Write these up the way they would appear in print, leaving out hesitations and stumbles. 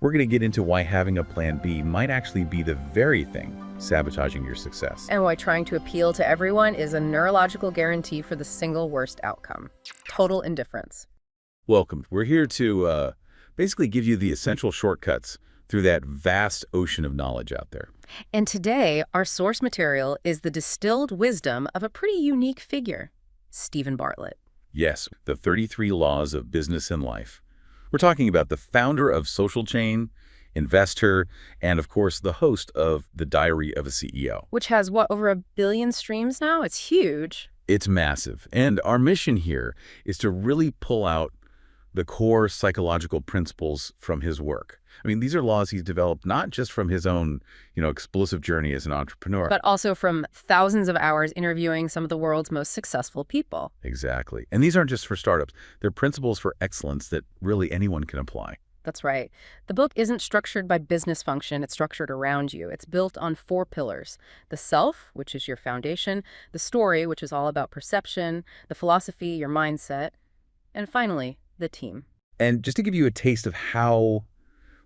We're going to get into why having a plan B might actually be the very thing sabotaging your success. And why trying to appeal to everyone is a neurological guarantee for the single worst outcome: total indifference. Welcome. We're here to basically give you the essential shortcuts through that vast ocean of knowledge out there. And today, our source material is the distilled wisdom of a pretty unique figure, Steven Bartlett. Yes, the 33 Laws of Business and Life. We're talking about the founder of Social Chain, investor, and of course, the host of The Diary of a CEO. Which has, what, over 1 billion streams now? It's huge. It's massive. And our mission here is to really pull out the core psychological principles from his work. I mean, these are laws he's developed not just from his own, explosive journey as an entrepreneur. But also from thousands of hours interviewing some of the world's most successful people. Exactly. And these aren't just for startups. They're principles for excellence that really anyone can apply. That's right. The book isn't structured by business function. It's structured around you. It's built on 4 pillars: the self, which is your foundation; the story, which is all about perception; the philosophy, your mindset; and finally, the team. And just to give you a taste of how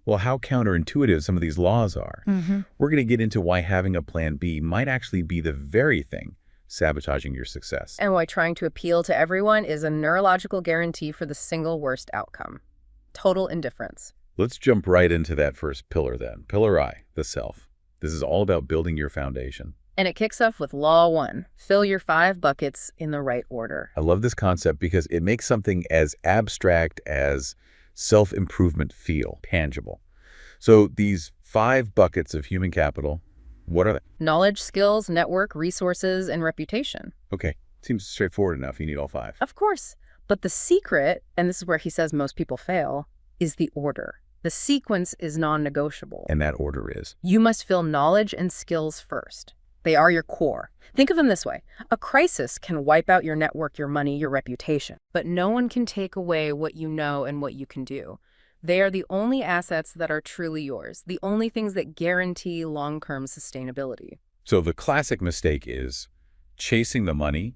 counterintuitive some of these laws are, we're going to get into why having a plan B might actually be the very thing sabotaging your success. And why trying to appeal to everyone is a neurological guarantee for the single worst outcome: total indifference. Let's jump right into that first pillar then. Pillar I, the self. This is all about building your foundation. And it kicks off with Law 1. Fill your 5 buckets in the right order. I love this concept because it makes something as abstract as self-improvement feel tangible. So these 5 buckets of human capital, what are they? Knowledge, skills, network, resources, and reputation. Okay, seems straightforward enough. You need all 5. Of course. But the secret, and this is where he says most people fail, is the order. The sequence is non-negotiable. And that order is? You must fill knowledge and skills first. They are your core. Think of them this way. A crisis can wipe out your network, your money, your reputation. But no one can take away what you know and what you can do. They are the only assets that are truly yours, the only things that guarantee long-term sustainability. So the classic mistake is chasing the money,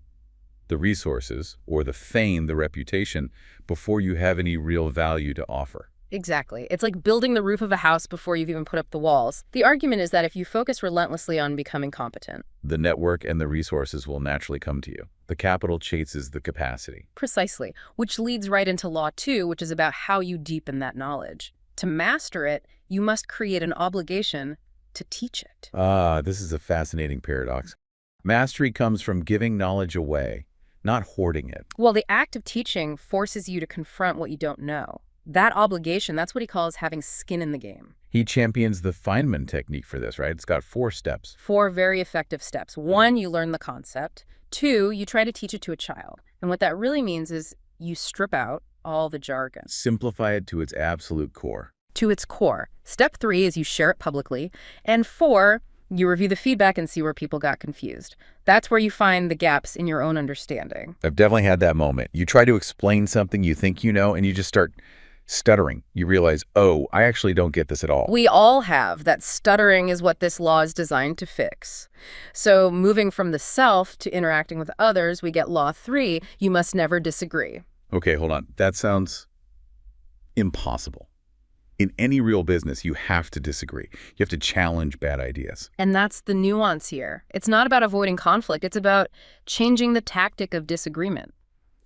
the resources, or the fame, the reputation, before you have any real value to offer. Exactly. It's like building the roof of a house before you've even put up the walls. The argument is that if you focus relentlessly on becoming competent, the network and the resources will naturally come to you. The capital chases the capacity. Precisely, which leads right into Law 2, which is about how you deepen that knowledge. To master it, you must create an obligation to teach it. This is a fascinating paradox. Mastery comes from giving knowledge away, not hoarding it. Well, the act of teaching forces you to confront what you don't know. That obligation, that's what he calls having skin in the game. He champions the Feynman technique for this, right? It's got 4 steps. 4 very effective steps. 1, you learn the concept. 2, you try to teach it to a child. And what that really means is you strip out all the jargon. Simplify it to its absolute core. To its core. Step 3 is you share it publicly. And 4, you review the feedback and see where people got confused. That's where you find the gaps in your own understanding. I've definitely had that moment. You try to explain something you think you know, and you just start stuttering. You realize, oh, I actually don't get this at all. We all have. That stuttering is what this law is designed to fix. So moving from the self to interacting with others, we get Law 3, you must never disagree. Okay, hold on. That sounds impossible. In any real business, you have to disagree. You have to challenge bad ideas. And that's the nuance here. It's not about avoiding conflict. It's about changing the tactic of disagreement.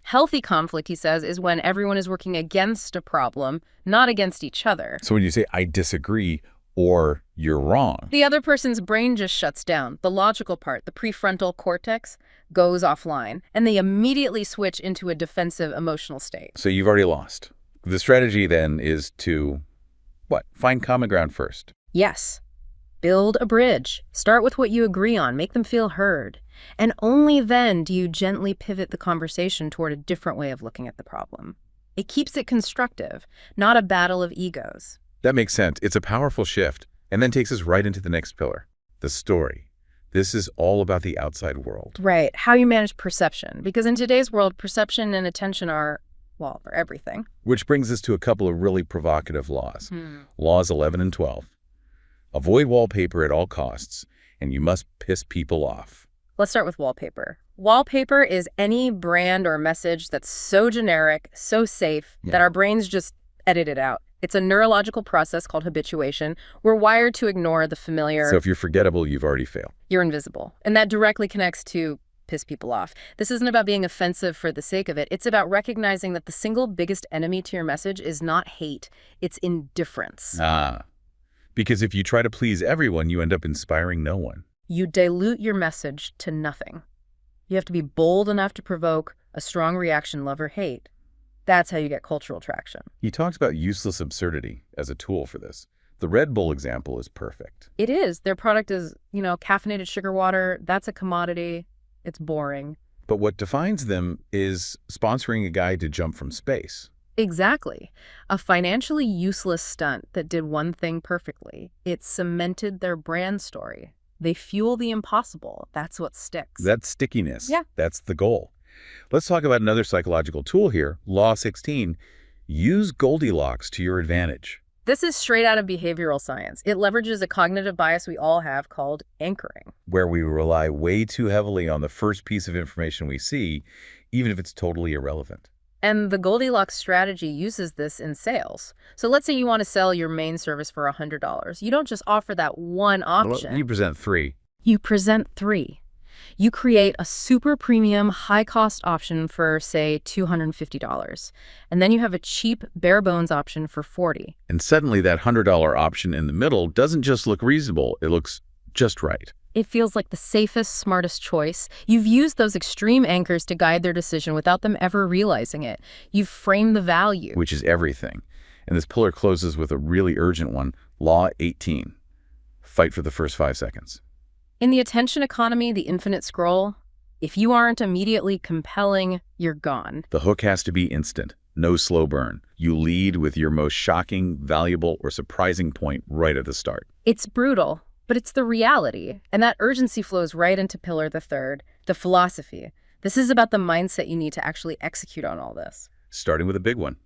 Healthy conflict, he says, is when everyone is working against a problem, not against each other. So when you say, I disagree, or you're wrong, the other person's brain just shuts down. The logical part, the prefrontal cortex, goes offline, and they immediately switch into a defensive emotional state. So you've already lost. The strategy then is to, what? Find common ground first. Yes. Build a bridge. Start with what you agree on. Make them feel heard. And only then do you gently pivot the conversation toward a different way of looking at the problem. It keeps it constructive, not a battle of egos. That makes sense. It's a powerful shift, and then takes us right into the next pillar, the story. This is all about the outside world. Right. How you manage perception. Because in today's world, perception and attention are, well, they're everything. Which brings us to a couple of really provocative laws. Laws 11 and 12. Avoid wallpaper at all costs, and you must piss people off. Let's start with wallpaper. Wallpaper is any brand or message that's so generic, so safe, that our brains just edit it out. It's a neurological process called habituation. We're wired to ignore the familiar. So if you're forgettable, you've already failed. You're invisible. And that directly connects to piss people off. This isn't about being offensive for the sake of it. It's about recognizing that the single biggest enemy to your message is not hate, it's indifference. Because if you try to please everyone, you end up inspiring no one. You dilute your message to nothing. You have to be bold enough to provoke a strong reaction, love or hate. That's how you get cultural traction. He talks about useless absurdity as a tool for this. The Red Bull example is perfect. It is. Their product is, caffeinated sugar water. That's a commodity. It's boring. But what defines them is sponsoring a guy to jump from space. Exactly. A financially useless stunt that did one thing perfectly. It cemented their brand story. They fuel the impossible. That's what sticks. That's stickiness. Yeah. That's the goal. Let's talk about another psychological tool here, Law 16. Use Goldilocks to your advantage. This is straight out of behavioral science. It leverages a cognitive bias we all have called anchoring. Where we rely way too heavily on the first piece of information we see, even if it's totally irrelevant. And the Goldilocks strategy uses this in sales. So let's say you want to sell your main service for $100. You don't just offer that one option. Well, you present three. You present three. You create a super premium, high-cost option for, say, $250. And then you have a cheap, bare-bones option for $40. And suddenly that $100 option in the middle doesn't just look reasonable, it looks just right. It feels like the safest, smartest choice. You've used those extreme anchors to guide their decision without them ever realizing it. You've framed the value. Which is everything. And this pillar closes with a really urgent one, Law 18. Fight for the first 5 seconds. In the attention economy, the infinite scroll, if you aren't immediately compelling, you're gone. The hook has to be instant, no slow burn. You lead with your most shocking, valuable, or surprising point right at the start. It's brutal, but it's the reality. And that urgency flows right into pillar the third, the philosophy. This is about the mindset you need to actually execute on all this. Starting with a big one.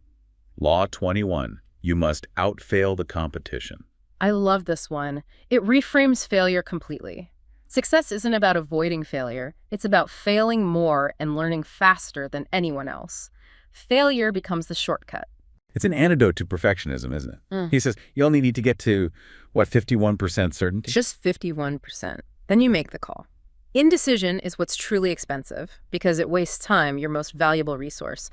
Law 21. You must outfail the competition. I love this one. It reframes failure completely. Success isn't about avoiding failure. It's about failing more and learning faster than anyone else. Failure becomes the shortcut. It's an antidote to perfectionism, isn't it? He says you only need to get to, 51% certainty? Just 51%. Then you make the call. Indecision is what's truly expensive because it wastes time, your most valuable resource.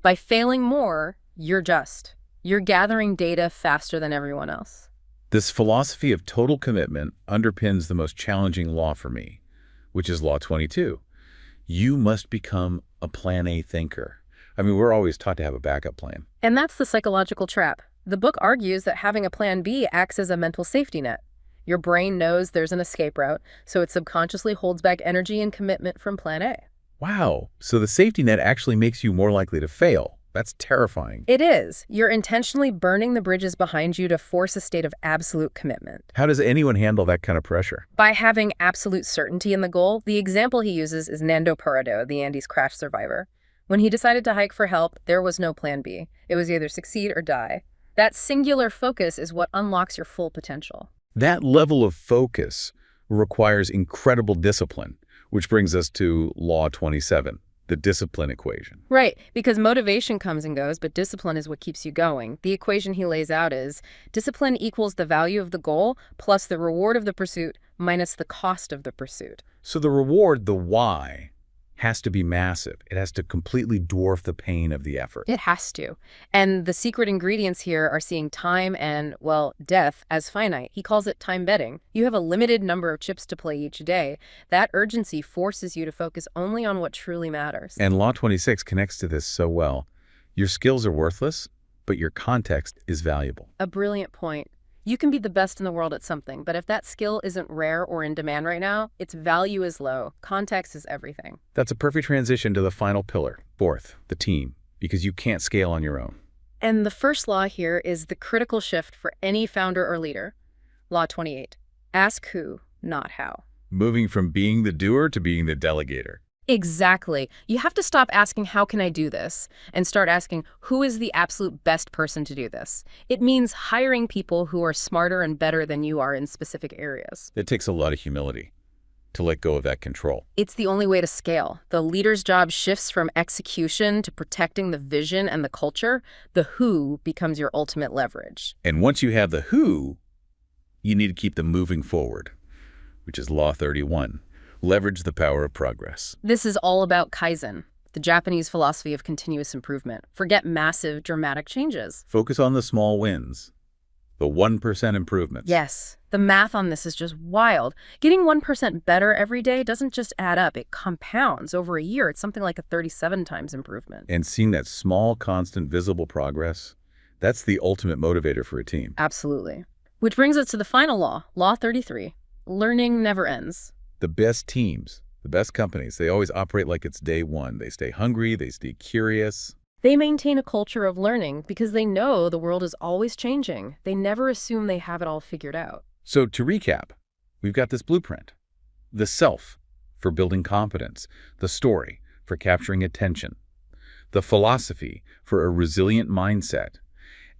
By failing more, you're gathering data faster than everyone else. This philosophy of total commitment underpins the most challenging law for me, which is Law 22. You must become a Plan A thinker. I mean, we're always taught to have a backup plan. And that's the psychological trap. The book argues that having a Plan B acts as a mental safety net. Your brain knows there's an escape route, so it subconsciously holds back energy and commitment from Plan A. Wow. So the safety net actually makes you more likely to fail. That's terrifying. It is. You're intentionally burning the bridges behind you to force a state of absolute commitment. How does anyone handle that kind of pressure? By having absolute certainty in the goal. The example he uses is Nando Parado, the Andes crash survivor. When he decided to hike for help, there was no Plan B. It was either succeed or die. That singular focus is what unlocks your full potential. That level of focus requires incredible discipline, which brings us to Law 27. The discipline equation. Right, because motivation comes and goes, but discipline is what keeps you going. The equation he lays out is discipline equals the value of the goal plus the reward of the pursuit minus the cost of the pursuit. So the reward, the why, has to be massive. It has to completely dwarf the pain of the effort. It has to. And the secret ingredients here are seeing time and, death as finite. He calls it time betting. You have a limited number of chips to play each day. That urgency forces you to focus only on what truly matters. And Law 26 connects to this so well. Your skills are worthless, but your context is valuable. A brilliant point. You can be the best in the world at something, but if that skill isn't rare or in demand right now, its value is low. Context is everything. That's a perfect transition to the final pillar, fourth, the team, because you can't scale on your own. And the first law here is the critical shift for any founder or leader. Law 28. Ask who, not how. Moving from being the doer to being the delegator. Exactly. You have to stop asking, how can I do this? And start asking, who is the absolute best person to do this? It means hiring people who are smarter and better than you are in specific areas. It takes a lot of humility. to let go of that control. It's the only way to scale. The leader's job shifts from execution to protecting the vision and the culture. The who becomes your ultimate leverage. And once you have the who, you need to keep them moving forward, which is Law 31. Leverage the power of progress. This is all about Kaizen, the Japanese philosophy of continuous improvement. Forget massive, dramatic changes. Focus on the small wins, the 1% improvements. Yes, the math on this is just wild. Getting 1% better every day doesn't just add up. It compounds over a year. It's something like a 37 times improvement. And seeing that small, constant, visible progress, that's the ultimate motivator for a team. Absolutely. Which brings us to the final law, Law 33. Learning never ends. The best teams, the best companies, they always operate like it's day one. They stay hungry, they stay curious. They maintain a culture of learning because they know the world is always changing. They never assume they have it all figured out. So to recap, we've got this blueprint. The self for building competence, the story for capturing attention, the philosophy for a resilient mindset,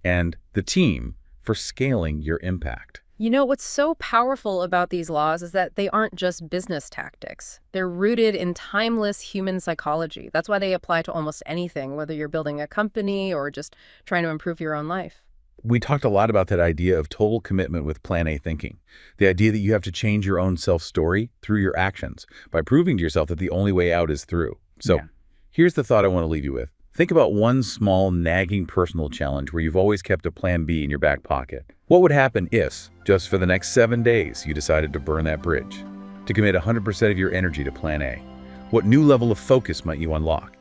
and the team for scaling your impact. You know, what's so powerful about these laws is that they aren't just business tactics. They're rooted in timeless human psychology. That's why they apply to almost anything, whether you're building a company or just trying to improve your own life. We talked a lot about that idea of total commitment with Plan A thinking. The idea that you have to change your own self-story through your actions by proving to yourself that the only way out is through. So here's the thought I want to leave you with. Think about one small, nagging personal challenge where you've always kept a Plan B in your back pocket. What would happen if, just for the next 7 days, you decided to burn that bridge, to commit 100% of your energy to Plan A? What new level of focus might you unlock?